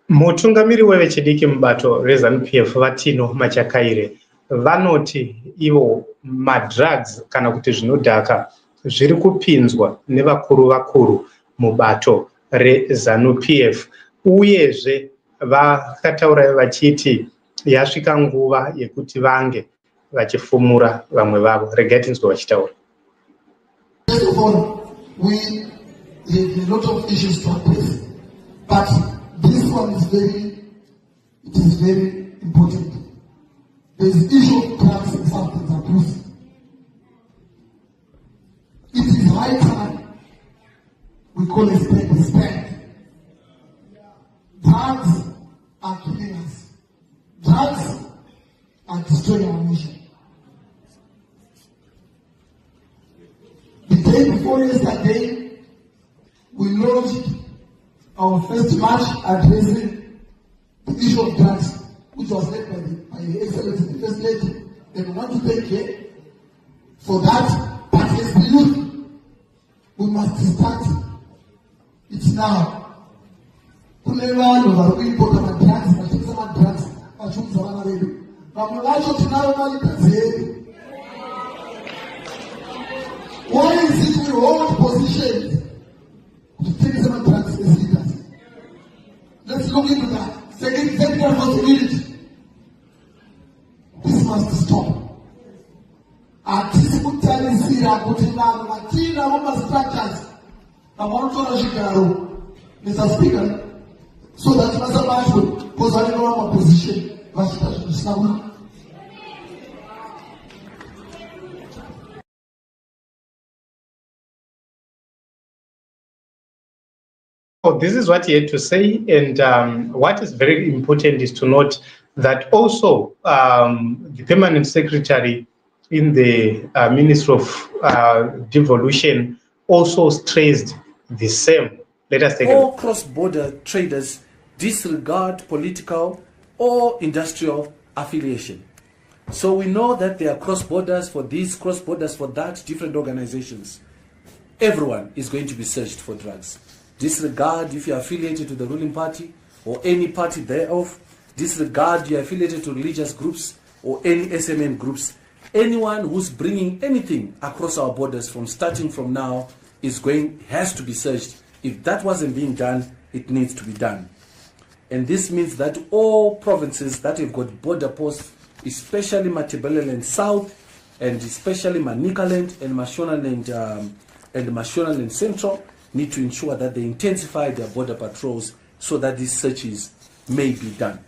Mutungamiri wevechidiki mubato reZanu-PF Vatino MACHAKAIRE vanoti ivo madrugs kana kuti zvinodhaka zviri kupinzwa nevakuru mubato reZanu-PF, uyezve vakataura vachiti yasvika nguva yekuti vange vachifumura vamwe vavo. Regai tinzwe vachitaura. First of all, we have a lot of issues to address, but this one is very important. There is the issue of drugs and substance abuse. It is high time we call a spade a spade. Drugs are killing us. Drugs are destroying our nation. The day before yesterday, we launched our first march addressing the issue of drugs, which was led by the Excellency, the First Lady, and we want to thank her for that. But as the youth, we must start it now. Kunevano varikuipota madrugs, vachisa madrugs, vachumisa vana vedu. Vamwe vacho tinavo mali kazeri. Why is it we hold positions to take some drugs as leaders? Let's look into that. Second, take responsibility. This must stop. Atisi kutarisira kuti vanhu vatina voma structures vanotora zvigaro, Mr. Speaker, so that vasabatwe because vanenge position vachita zvinhu zvisina kunaka. So this is what he had to say, and what is very important is to note that also the permanent secretary in the Ministry of Devolution also stressed the same. Let us take all cross-border traders disregard political or industrial affiliation. So we know that there are cross-borders for this, cross-borders for that, different organizations. Everyone is going to be searched for drugs. Disregard if you are affiliated to the ruling party or any party thereof. Disregard you are affiliated to religious groups or any SMN groups. Anyone who's bringing anything across our borders from starting from now has to be searched. If that wasn't being done, it needs to be done. And this means that all provinces that have got border posts, especially Matabeleland South, and especially Manicaland and Mashonaland Central, need to ensure that they intensify their border patrols so that these searches may be done.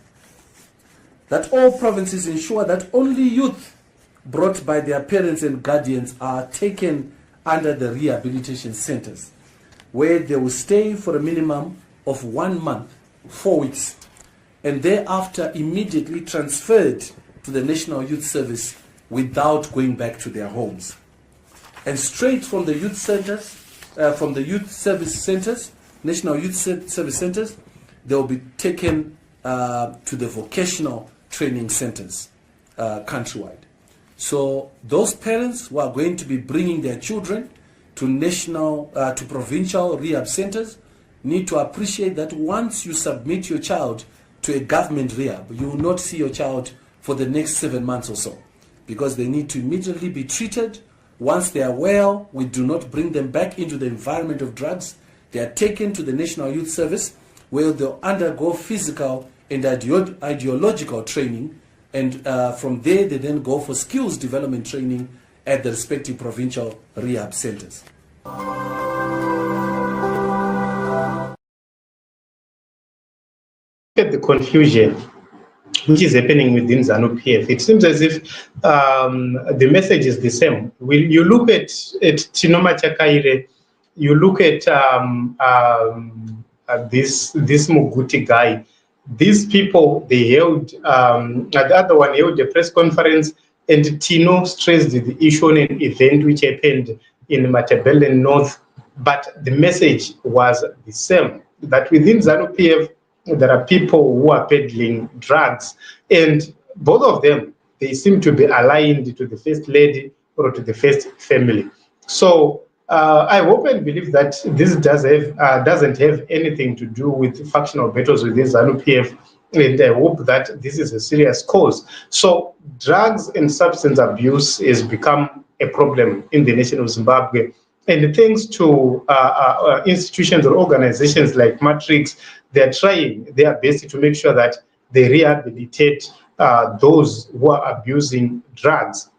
That all provinces ensure that only youth brought by their parents and guardians are taken under the rehabilitation centers, where they will stay for a minimum of 1 month, 4 weeks, and thereafter immediately transferred to the National Youth Service without going back to their homes. And straight from the youth centers, from the youth service centers, National Youth Service Centers, they will be taken to the vocational training centers countrywide. So those parents who are going to be bringing their children to provincial rehab centers need to appreciate that once you submit your child to a government rehab, you will not see your child for the next 7 months or so, because they need to immediately be treated. Once they are well, we do not bring them back into the environment of drugs. They are taken to the National Youth Service, where they'll undergo physical and ideological training, and from there they then go for skills development training at the respective provincial rehab centers. At the confusion which is happening within ZANU-PF, it seems as if the message is the same. You look at Tino MACHAKAIRE, you look at this Muguti guy. These people, they held, the other one held a press conference, and Tino stressed the issue on an event which happened in Matabeleland North, but the message was the same, that within ZANU-PF, there are people who are peddling drugs, and both of them, they seem to be aligned to the First Lady or to the First Family. So I hope and believe that this doesn't have anything to do with factional battles within ZANU-PF, and I hope that this is a serious cause. So drugs and substance abuse has become a problem in the nation of Zimbabwe. And thanks to institutions or organizations like Matrix, they're trying their best to make sure that they rehabilitate those who are abusing drugs.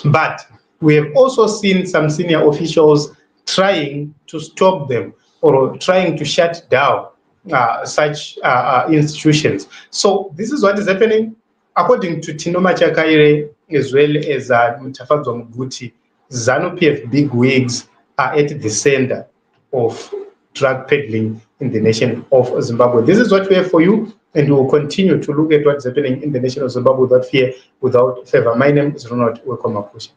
But we have also seen some senior officials trying to stop them or trying to shut down such institutions. So this is what is happening. According to Tino MACHAKAIRE, as well as Mutafadzwa Muguti, ZANU-PF bigwigs are at the center of drug peddling in the nation of Zimbabwe. This is what we have for you, and we will continue to look at what's happening in the nation of Zimbabwe without fear, without favor. My name is Ronald Wekomapusha.